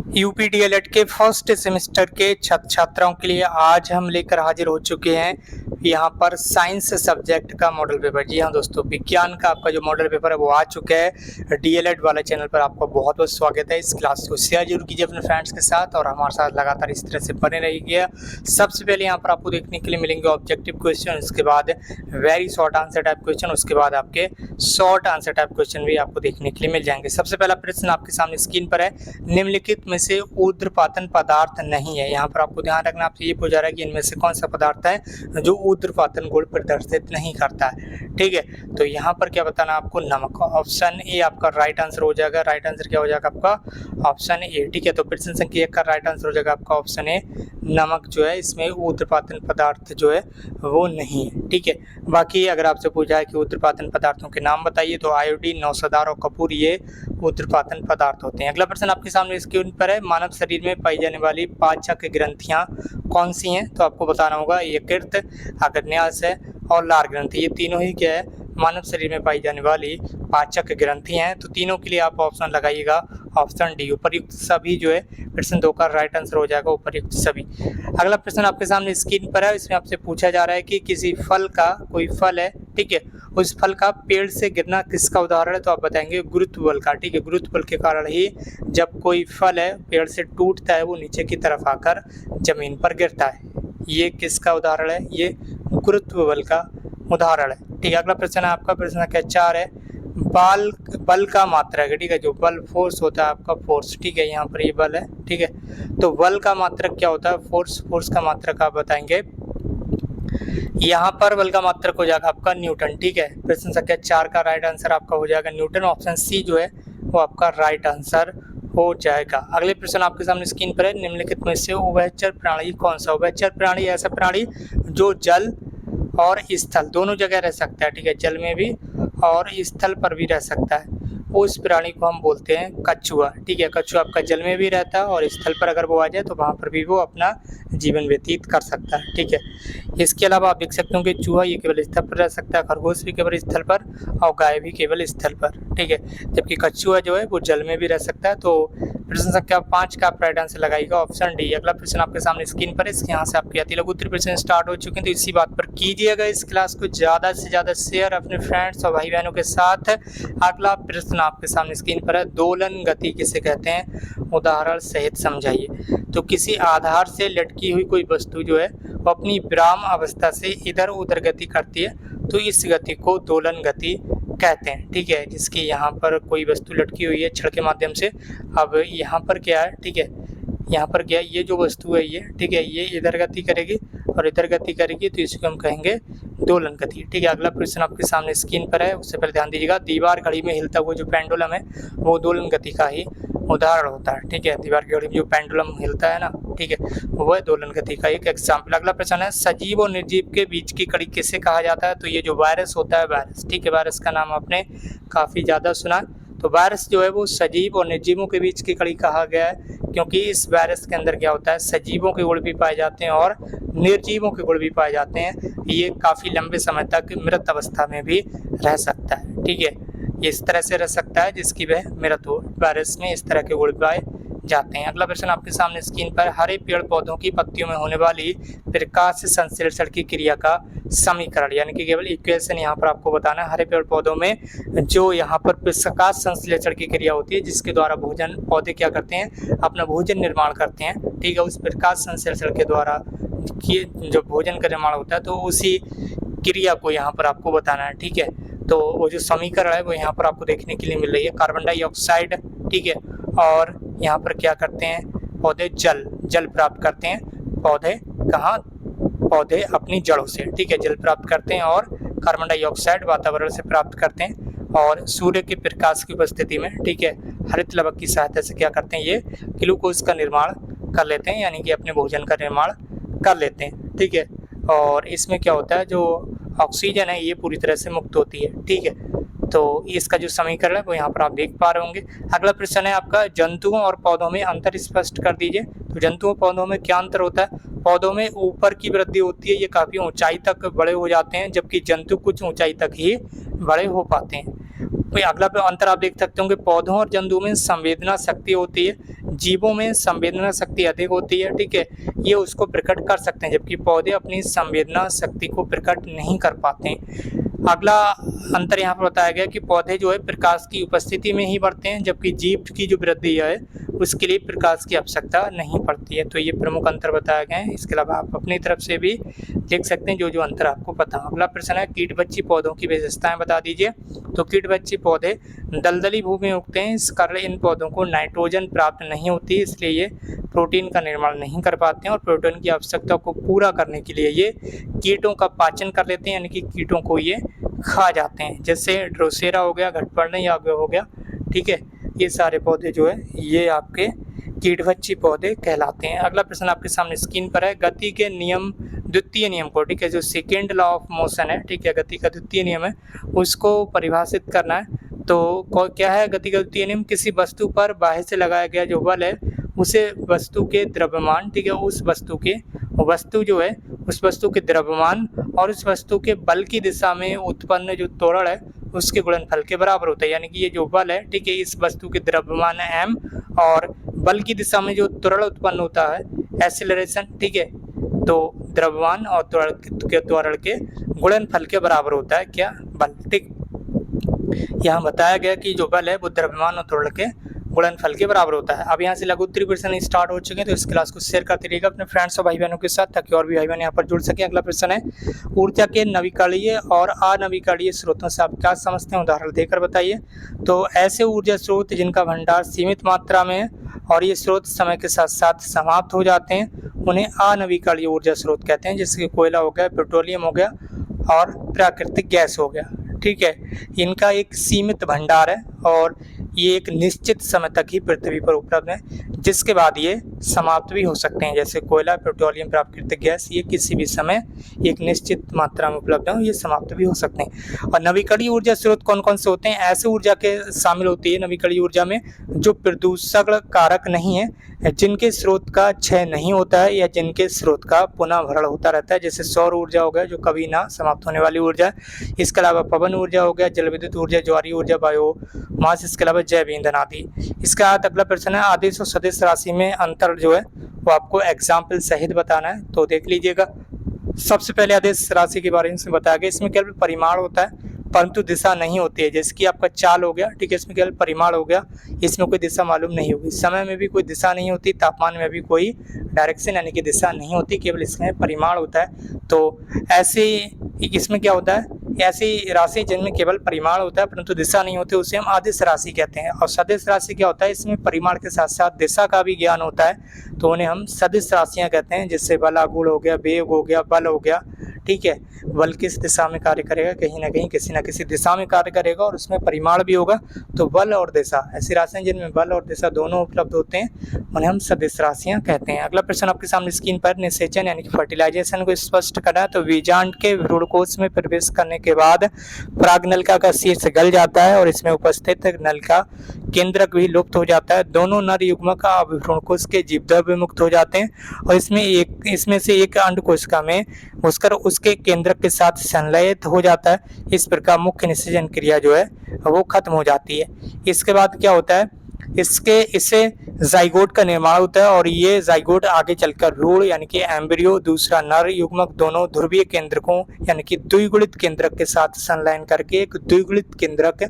UP DElEd के first semester के छात्र छात्राओं के लिए आज हम लेकर हाजिर हो चुके हैं यहाँ पर साइंस सब्जेक्ट का मॉडल पेपर। जी हाँ दोस्तों, विज्ञान का आपका जो मॉडल पेपर है वो आ चुका है। डीएलएड वाले चैनल पर आपका बहुत बहुत स्वागत है। इस क्लास को शेयर जरूर कीजिए अपने फ्रेंड्स के साथ और हमारे साथ लगातार इस तरह से बने रहिए। सबसे पहले यहाँ पर आपको देखने के लिए मिलेंगे ऑब्जेक्टिव क्वेश्चन, उसके बाद very short answer type question, उसके बाद आपके शॉर्ट आंसर टाइप क्वेश्चन भी आपको देखने के लिए मिल जाएंगे। सबसे पहला प्रश्न आपके सामने स्क्रीन पर है, निम्नलिखित में से ऊर्ध्वपातन पदार्थ नहीं है। यहाँ पर आपको ध्यान रखना, आपसे ये पूछा जा रहा है कि इनमें से कौन सा पदार्थ है जो ऊर्ध्वपातन गुण प्रदर्शित नहीं करता है। ठीक है, तो यहाँ पर क्या बताना आपको, नमक। ऑप्शन ए आपका राइट आंसर हो जाएगा। राइट आंसर क्या हो जाएगा आपका, ऑप्शन ए। ठीक है, तो प्रश्न संख्या 1 का राइट आंसर हो जाएगा आपका ऑप्शन ए, नमक जो है इसमें ऊर्ध्वपातन पदार्थ जो है वो नहीं है। ठीक है, बाकी अगर आपसे पूछा है कि ऊर्ध्वपातन पदार्थों के नाम बताइए तो आयोडीन, नौसदार और कपूर ये ऊर्ध्वपातन पदार्थ होते हैं। अगला प्रश्न आपके सामने स्क्रीन पर है, मानव शरीर में पाई जाने वाली पाचक ग्रंथियां कौन सी हैं? तो आपको बताना होगा यकृत, अग्न्याशय है और लार ग्रंथि। ये तीनों ही क्या है, मानव शरीर में पाई जाने वाली पाचक ग्रंथि हैं। तो तीनों के लिए आप ऑप्शन लगाइएगा, ऑप्शन डी, उपर्युक्त सभी जो है प्रश्न 2 का राइट आंसर हो जाएगा, उपर्युक्त सभी। अगला प्रश्न आपके सामने स्क्रीन पर है, इसमें आपसे पूछा जा रहा है कि किसी फल का, कोई फल है, ठीक है, उस फल का पेड़ से गिरना किसका उदाहरण है? तो आप बताएंगे गुरुत्व बल का। ठीक है, गुरुत्व बल के कारण ही जब कोई फल है पेड़ से टूटता है वो नीचे की तरफ आकर जमीन पर गिरता है। ये किसका उदाहरण है? ये गुरुत्व बल का उदाहरण है। ठीक है, अगला प्रश्न है आपका, प्रश्न संख्या 4 है, बल का मात्रक है। ठीक है, जो बल फोर्स होता है आपका, फोर्स, ठीक है, यहाँ पर ये बल है। ठीक है, तो बल का मात्रक क्या होता है? फोर्स का मात्रक आप बताएंगे, यहाँ पर बल का मात्रक हो जाएगा आपका न्यूटन। ठीक है, प्रश्न संख्या 4 का राइट आंसर आपका हो जाएगा न्यूटन। ऑप्शन सी जो है वो आपका राइट आंसर हो जाएगा। अगले प्रश्न आपके सामने स्क्रीन पर है, निम्नलिखित में से उभयचर प्राणी कौन सा? उभयचर प्राणी ऐसा प्राणी जो जल और स्थल दोनों जगह रह सकता है। ठीक है, जल में भी और स्थल पर भी रह सकता है, उस प्राणी को हम बोलते हैं कछुआ। ठीक है, कछुआ आपका जल में भी रहता है और स्थल पर अगर वो आ जाए तो वहाँ पर भी वो अपना जीवन व्यतीत कर सकता है। ठीक है, इसके अलावा आप देख सकते हो कि चूहा ये केवल स्थल पर रह सकता है, खरगोश भी केवल स्थल पर और गाय भी केवल स्थल पर। ठीक है, जबकि कछुआ जो है वो जल में भी रह सकता है। तो प्रश्न संख्या 5 का आप राइट आंसर लगाइएगा, ऑप्शन डी। अगला प्रश्न आपके सामने स्क्रीन पर है, इसके यहाँ से आपके अति लघु उत्तरीय प्रश्न स्टार्ट हो चुके हैं। तो इसी बात पर कीजिएगा इस क्लास को ज़्यादा से ज़्यादा शेयर अपने फ्रेंड्स और भाई बहनों के साथ। अगला प्रश्न आपके सामने स्क्रीन पर है, दोलन गति किसे कहते हैं? उदाहरण सहित समझाइए। तो किसी आधार से लटकी हुई कोई वस्तु जो है वो अपनी विराम अवस्था से इधर उधर गति करती है, तो इस गति को दोलन गति कहते हैं। ठीक है, जिसकी यहाँ पर कोई वस्तु लटकी हुई है छड़ के माध्यम से। अब यहाँ पर क्या है, ठीक है, यहाँ पर क्या है, ये जो वस्तु है ये, ठीक है, ये इधर गति करेगी और इधर गति करेगी, तो इसको हम कहेंगे दोलन गति। ठीक है, अगला प्रश्न आपके सामने स्क्रीन पर है, उससे पहले ध्यान दीजिएगा, दीवार घड़ी में हिलता हुआ जो पेंडुलम है वो दोलन गति का ही उदाहरण होता है। ठीक है, दीवार की घड़ी में जो पेंडुलम हिलता है ना, ठीक है, वो है दोलन गति का एक एग्जाम्पल। अगला प्रश्न है, सजीव और निर्जीव के बीच की कड़ी किसे कहा जाता है? तो ये जो वायरस होता है, वायरस, ठीक है, वायरस का नाम आपने काफ़ी ज़्यादा सुना। तो वायरस जो है वो सजीव और निर्जीवों के बीच की कड़ी कहा गया है, क्योंकि इस वायरस के अंदर क्या होता है, सजीवों के गुण भी पाए जाते हैं और निर्जीवों के गुण भी पाए जाते हैं। ये काफ़ी लंबे समय तक मृत अवस्था में भी रह सकता है। ठीक है, ये इस तरह से रह सकता है जिसकी वह मृत हो, वायरस में इस तरह के गुण पाए जाते हैं। अगला प्रश्न आपके सामने स्क्रीन पर, हरे पेड़ पौधों की पत्तियों में होने वाली प्रकाश संश्लेषण की क्रिया का समीकरण, यानी कि केवल इक्वेशन यहाँ पर आपको बताना है। हरे पेड़ पौधों में जो यहाँ पर प्रकाश संश्लेषण की क्रिया होती है जिसके द्वारा भोजन पौधे क्या करते हैं, अपना भोजन निर्माण करते हैं। ठीक है, उस प्रकाश संश्लेषण के द्वारा जो भोजन का निर्माण होता है तो उसी क्रिया को यहाँ पर आपको बताना है। ठीक है, तो वो जो समीकरण है वो यहाँ पर आपको देखने के लिए मिल रही है, कार्बन डाइऑक्साइड, ठीक है, और यहाँ पर क्या करते हैं पौधे, जल प्राप्त करते हैं। पौधे कहाँ, पौधे अपनी जड़ों से, ठीक है, जल प्राप्त करते हैं और कार्बन डाइऑक्साइड वातावरण से प्राप्त करते हैं और सूर्य के प्रकाश की उपस्थिति में, ठीक है, हरित लवक की सहायता से क्या करते हैं, ये ग्लूकोज का निर्माण कर लेते हैं, यानी कि अपने भोजन का निर्माण कर लेते हैं। ठीक है, और इसमें क्या होता है, जो ऑक्सीजन है ये पूरी तरह से मुक्त होती है। ठीक है, तो इसका जो समीकरण है वो यहाँ पर आप देख पा रहे होंगे। अगला प्रश्न है आपका, जंतुओं और पौधों में अंतर स्पष्ट कर दीजिए। तो जंतुओं पौधों में क्या अंतर होता है? पौधों में ऊपर की वृद्धि होती है, ये काफ़ी ऊंचाई तक बड़े हो जाते हैं, जबकि जंतु कुछ ऊंचाई तक ही बड़े हो पाते हैं। कोई अगला अंतर आप देख सकते होंगे, पौधों और जंतुओं में संवेदना शक्ति होती है, जीवों में संवेदना शक्ति अधिक होती है, ठीक है, ये उसको प्रकट कर सकते हैं, जबकि पौधे अपनी संवेदना शक्ति को प्रकट नहीं कर पाते हैं। अगला अंतर यहाँ पर बताया गया कि पौधे जो है प्रकाश की उपस्थिति में ही बढ़ते हैं, जबकि जीव की जो वृद्धि है उसके लिए प्रकाश की आवश्यकता नहीं पड़ती है। तो ये प्रमुख अंतर बताए गए हैं। इसके अलावा आप अपनी तरफ से भी देख सकते हैं जो जो अंतर आपको पता। अगला प्रश्न है, कीटबच्ची पौधों की विशेषताएं बता दीजिए। तो कीटबच्ची पौधे दलदली भूमि में उगते हैं, इस कारण इन पौधों को नाइट्रोजन प्राप्त नहीं होती, इसलिए ये प्रोटीन का निर्माण नहीं कर पाते हैं और प्रोटीन की आवश्यकता को पूरा करने के लिए ये कीटों का पाचन कर लेते हैं, यानी कि कीटों को ये खा जाते हैं, जैसे ड्रोसेरा हो गया, घटपर्णी हो गया, ठीक है, ये सारे पौधे जो है ये आपके कीटबच्ची पौधे कहलाते हैं। अगला प्रश्न आपके सामने स्क्रीन पर है, गति के नियम द्वितीय नियम को, ठीक है, जो सेकेंड लॉ ऑफ मोशन है, ठीक है, गति का द्वितीय नियम है, उसको परिभाषित करना है। तो क्या है गति का द्वितीय नियम? किसी वस्तु पर बाहर से लगाया गया जो बल है उसे वस्तु के द्रव्यमान, ठीक है, उस वस्तु जो है उस वस्तु के द्रव्यमान और उस वस्तु के बल की दिशा में उत्पन्न जो त्वरण है उसके गुणनफल के बराबर होता है। यानी कि ये जो बल है, ठीक है, इस वस्तु के द्रव्यमान m और बल की दिशा में जो त्वरण उत्पन्न होता है एक्सीलरेशन, ठीक है, तो द्रव्यमान और त्वरण के गुणनफल के बराबर होता है क्या? बल। ठीक, यहाँ बताया गया कि जो बल है वो द्रव्यमान और त्वरण के गुणनफल के बराबर होता है। अब यहाँ से लघु उत्तरीय प्रश्न स्टार्ट हो चुके हैं, तो इस क्लास को शेयर करते रहिएगा अपने फ्रेंड्स और भाई बहनों के साथ, ताकि और भी भाई बहन यहाँ पर जुड़ सके। अगला प्रश्न है, ऊर्जा के नवीकरणीय और अनवीकरणीय स्रोतों से आप क्या समझते हैं, उदाहरण देकर बताइए। तो ऐसे ऊर्जा स्रोत जिनका भंडार सीमित मात्रा में है और ये स्रोत समय के साथ साथ समाप्त हो जाते हैं, उन्हें अनवीकरणीय ऊर्जा स्रोत कहते हैं, जैसे कि कोयला हो गया, पेट्रोलियम हो गया और प्राकृतिक गैस हो गया, ठीक है। इनका एक सीमित भंडार है और ये एक निश्चित समय तक ही पृथ्वी पर उपलब्ध है, जिसके बाद ये समाप्त भी हो सकते हैं। जैसे कोयला, पेट्रोलियम, प्राकृतिक गैस, ये किसी भी समय एक निश्चित मात्रा में उपलब्ध है, ये समाप्त भी हो सकते हैं। और नवीकरणीय ऊर्जा स्रोत कौन कौन से होते हैं? ऐसे ऊर्जा के शामिल होती है नवीकरणीय ऊर्जा में जो प्रदूषण कारक नहीं है, जिनके स्रोत का क्षय नहीं होता है या जिनके स्रोत का पुनः भरण होता रहता है, जैसे सौर ऊर्जा हो गया जो कभी ना समाप्त होने वाली ऊर्जा है। इसके अलावा पवन ऊर्जा हो गया, जल विद्युत ऊर्जा, ज्वारीय ऊर्जा, बायोमास, इसके अलावा जैव ईंधन आदि। इसका अगला प्रश्न है, आदेश और सदिश राशि में अंतर जो है वो आपको एग्जाम्पल सहित बताना है, तो देख लीजिएगा। सबसे पहले आदेश राशि के बारे में बताया गया, इसमें केवल परिमाण होता है परंतु दिशा नहीं होती है, जैसे कि आपका चाल हो गया, ठीक है, इसमें केवल परिमाण हो गया, इसमें कोई दिशा मालूम नहीं होगी। समय में भी कोई दिशा नहीं होती, तापमान में भी कोई डायरेक्शन यानी कि दिशा नहीं होती, केवल इसमें परिमाण होता है। तो ऐसे इसमें क्या होता है, ऐसी राशि जिनमें केवल परिमाण होता है परंतु दिशा नहीं होती उसे हम आदेश राशि कहते हैं। और सदिश राशि क्या होता है, इसमें परिमाण के साथ साथ दिशा का भी ज्ञान होता है, तो उन्हें हम सदिश राशियाँ कहते हैं, जैसे बलागुण हो गया, वेग हो गया, बल हो गया, ठीक है। बल किस दिशा में कार्य करेगा, कहीं ना कहीं किसी न किसी दिशा में कार्य करेगा और उसमें परिमाण भी होगा, तो बल और दिशा, ऐसी राशियां जिनमें बल और दिशा दोनों उपलब्ध होते हैं उन्हें हम सदिश राशियां कहते हैं। अगला प्रश्न आपके सामने स्क्रीन पर, निषेचन यानी कि फर्टिलाइजेशन को स्पष्ट करना है। तो बीजांड के भ्रूणकोश में प्रवेश करने के बाद प्रागनलिका का शीर्ष गल जाता है और इसमें उपस्थित नलिका केंद्रक भी लुप्त हो जाता है। दोनों नर युग्मक भ्रूणकोश के जीवद्रव्य मुक्त हो जाते हैं और इसमें से एक अंडकोशिका में घुसकर उसके केंद्रक के साथ संलयित हो जाता है। इस प्रकार मुख्य निषेचन क्रिया जो है वो खत्म हो जाती है। इसके बाद क्या होता है, इससे जाइगोट का निर्माण होता है और ये जाइगोट आगे चलकर भ्रूण यानी कि एम्ब्रियो, दूसरा नर युग्मक दोनों ध्रुवीय केंद्रकों यानी कि द्विगुणित केंद्रक के साथ संलयन करके एक द्विगुणित केंद्रक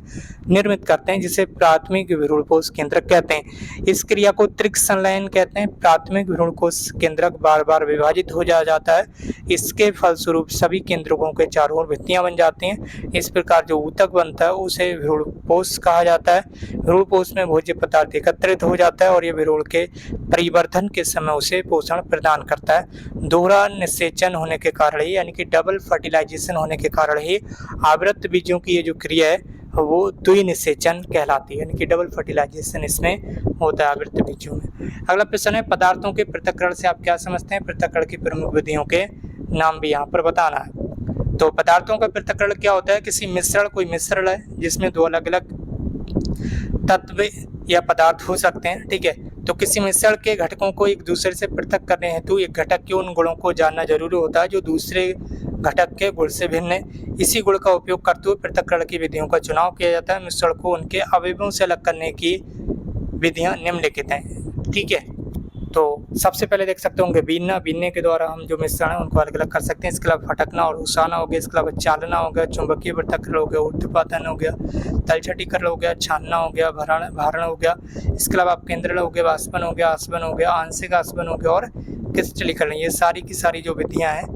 निर्मित करते हैं, जिसे प्राथमिक भ्रूणकोश केंद्रक कहते हैं। इस क्रिया को त्रिक संलयन कहते हैं। प्राथमिक भ्रूणकोश केंद्रक बार बार विभाजित हो जाता है, इसके फलस्वरूप सभी केंद्रकों के चारों ओर भित्तियां बन जाती हैं। इस प्रकार जो ऊतक बनता है उसे भ्रूणपोष कहा जाता है। भ्रूणपोष में भोज्य पदार्थ एकत्रित हो जाता है और ये भ्रूण के परिवर्धन के समय उसे पोषण प्रदान करता है। दोहरा निषेचन होने के कारण ही यानी कि डबल फर्टिलाइजेशन होने के कारण ही आवृत बीजों की ये जो क्रिया है वो द्विनिषेचन कहलाती है, यानी कि डबल फर्टिलाइजेशन इसमें होता है आवृत बीजों में। अगला प्रश्न है, पदार्थों के पृथक्करण से आप क्या समझते हैं? पृथक्करण की प्रमुख विधियों के नाम भी यहाँ पर बताना है। तो पदार्थों का पृथक्करण क्या होता है, किसी मिश्रण, कोई मिश्रण है जिसमें दो अलग अलग तत्व या पदार्थ हो सकते हैं, ठीक है, तो किसी मिश्रण के घटकों को एक दूसरे से पृथक करने हेतु एक घटक के उन गुणों को जानना जरूरी होता है जो दूसरे घटक के गुण से भिन्न है। इसी गुण का उपयोग करते हुए पृथक्करण की विधियों का चुनाव किया जाता है। मिश्रण को उनके अवयवों से अलग करने की विधियां निम्नलिखित हैं। ठीक है, तो सबसे पहले देख सकते होंगे बीनने के द्वारा हम जो मिश्रण है उनको अलग अलग कर सकते हैं। इसके अलावा फटकना और उसाना हो गया, इसके अलावा चालना हो गया, चुंबकीय पृथक्करण हो गया, ऊर्ध्वपातन हो गया, तलछटीकरण हो गया, छानना हो गया, भारण हो गया, इसके अलावा केंद्रण हो गया, वाष्पन हो गया, आसवन हो गया, आंशिक आसवन हो गया और क्रिस्टलीकरण। ये सारी की सारी जो विधियाँ हैं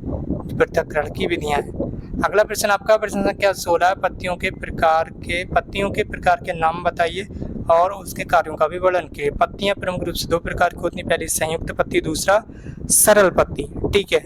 पृथक्करण की विधियाँ हैं। अगला प्रश्न आपका प्रश्न संख्या 16, पत्तियों के प्रकार के नाम बताइए और उसके कार्यों का भी वर्णन कीजिए। पत्तियां प्रमुख रूप से दो प्रकार की होती हैं, पहली संयुक्त पत्ती, दूसरा सरल पत्ती। ठीक है,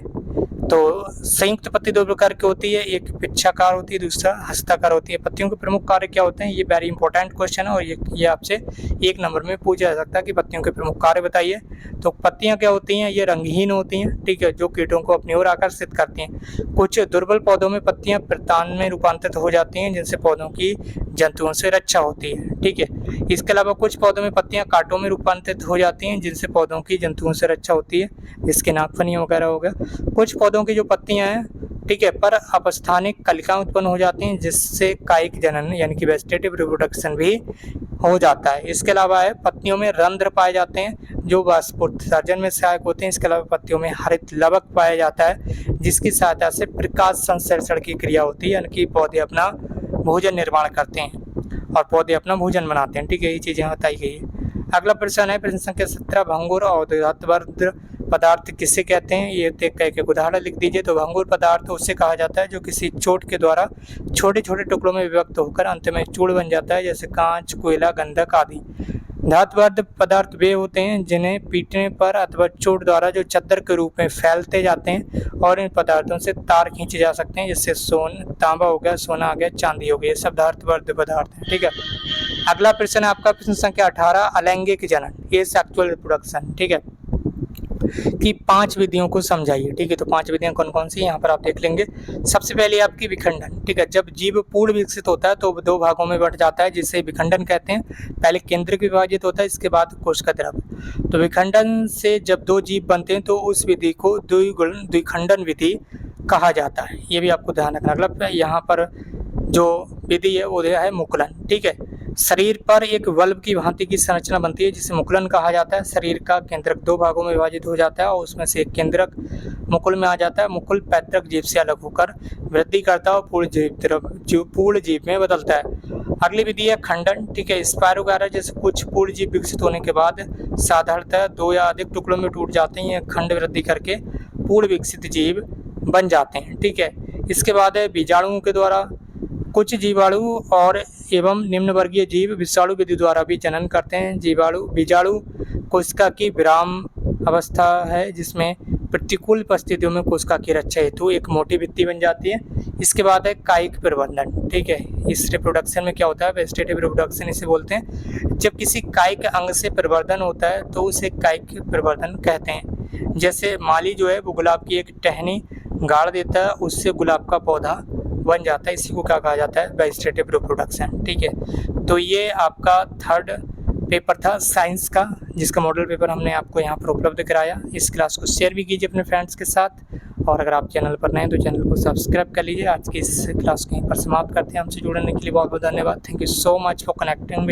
तो संयुक्त पत्ती दो प्रकार की होती है, एक पिच्छाकार होती है, दूसरा हस्ताकार होती है। पत्तियों के प्रमुख कार्य क्या होते हैं, ये वेरी इंपॉर्टेंट क्वेश्चन है और ये आपसे 1 नंबर में पूछा जा सकता है कि पत्तियों के प्रमुख कार्य बताइए। तो पत्तियां क्या होती हैं, ये रंगहीन होती हैं। ठीक है, जो कीटों को अपनी ओर आकर्षित करती हैं। कुछ दुर्बल पौधों में पत्तियां प्रतान में रूपांतरित हो जाती हैं, जिनसे पौधों की जंतुओं से रक्षा होती है। ठीक है, इसके अलावा कुछ पौधों में पत्तियां कांटों में रूपांतरित हो जाती हैं, जिनसे पौधों की जंतुओं से रक्षा होती है, जिसके नागफनी वगैरह हो गया। कुछ पौधों की जो पत्तियां हैं, ठीक है, पर अपस्थानिक कलिकाएं उत्पन्न हो जाती हैं, जिससे कायिक जनन यानी कि वेजिटेटिव रिप्रोडक्शन भी हो जाता है। इसके अलावा है पत्तियों में रंध्र पाए जाते हैं जो वाष्पोत्सर्जन में सहायक होते हैं। इसके अलावा पत्तियों में हरित लवक पाया जाता है, जिसकी सहायता से प्रकाश संश्लेषण की क्रिया होती है, यानी कि पौधे अपना भोजन निर्माण करते हैं और पौधे अपना भोजन बनाते हैं। ठीक है, ये चीजें बताई गई है। अगला प्रश्न है प्रश्न संख्या 17, भंगुर और धातुवर्ध पदार्थ किसे कहते हैं, ये एक उदाहरण लिख दीजिए। तो भंगुर पदार्थ उसे कहा जाता है जो किसी चोट के द्वारा छोटे छोटे टुकड़ों में विभक्त होकर अंत में चूर्ण बन जाता है, जैसे कांच, कोयला, गंधक आदि। धातुवर्ध पदार्थ वे होते हैं जिन्हें पीटने पर अथवा चोट द्वारा जो चद्दर के रूप में फैलते जाते हैं और इन पदार्थों से तार खींचे जा सकते हैं, जैसे तांबा हो गया, सोना आ गया, चांदी हो गई, ये सब धातुवर्ध पदार्थ हैं। ठीक है, अगला प्रश्न है आपका प्रश्न संख्या 18, अलैंगिक जनन, ये सेक्सुअल रिप्रोडक्शन। ठीक है, कि 5 विधियों को समझाइए। ठीक है, तो 5 विधियां कौन कौन सी यहाँ पर आप देख लेंगे। सबसे पहले आपकी विखंडन। ठीक है, जब जीव पूर्ण विकसित होता है तो 2 भागों में बंट जाता है, जिसे विखंडन कहते हैं। पहले केंद्रक विभाजित होता है, इसके बाद कोशिका द्रव। तो विखंडन से जब 2 जीव बनते हैं तो उस विधि को द्विखंडन विधि कहा जाता है, ये भी आपको ध्यान रखना। अगला यहाँ पर जो विधि है वो है मुकुलन। ठीक है, शरीर पर एक बल्ब की भांति की संरचना बनती है जिसे मुकुलन कहा जाता है। शरीर का केंद्रक 2 भागों में विभाजित हो जाता है और उसमें से एक केंद्रक मुकुल में आ जाता है। मुकुल पैतृक जीव से अलग होकर वृद्धि करता है और पूर्ण जीव में बदलता है। अगली विधि है खंडन। ठीक है, स्पाइरो वगैरह जैसे कुछ पूर्ण जीव विकसित होने के बाद साधारणतः 2 या अधिक टुकड़ों में टूट जाते हैं, खंड वृद्धि करके पूर्ण विकसित जीव बन जाते हैं। ठीक है, इसके बाद है बीजाणुओं के द्वारा। कुछ जीवाणु और एवं निम्न वर्गीय जीव विषाणु विधि द्वारा भी जनन करते हैं। बीजाणु कोशिका की विराम अवस्था है, जिसमें प्रतिकूल परिस्थितियों में कोशिका की रक्षा हेतु एक मोटी भित्ति बन जाती है। इसके बाद है कायिक प्रवर्धन। ठीक है, इस रिप्रोडक्शन में क्या होता है, वेजिटेटिव रिप्रोडक्शन इसे बोलते हैं। जब किसी कायिक अंग से प्रवर्धन होता है तो उसे कायिक प्रवर्धन कहते हैं। जैसे माली जो है वो गुलाब की एक टहनी गाड़ देता है, उससे गुलाब का पौधा बन जाता है, इसी को क्या कहा जाता है, वेजिटेटिव रिप्रोडक्शन। ठीक है, तो ये आपका 3rd पेपर था साइंस का, जिसका मॉडल पेपर हमने आपको यहाँ पर उपलब्ध कराया। इस क्लास को शेयर भी कीजिए अपने फ्रेंड्स के साथ और अगर आप चैनल पर नए हैं तो चैनल को सब्सक्राइब कर लीजिए। आज की इस क्लास को यहीं पर समाप्त करते हैं। हमसे जुड़ने के लिए बहुत बहुत धन्यवाद। Thank you so much for connecting.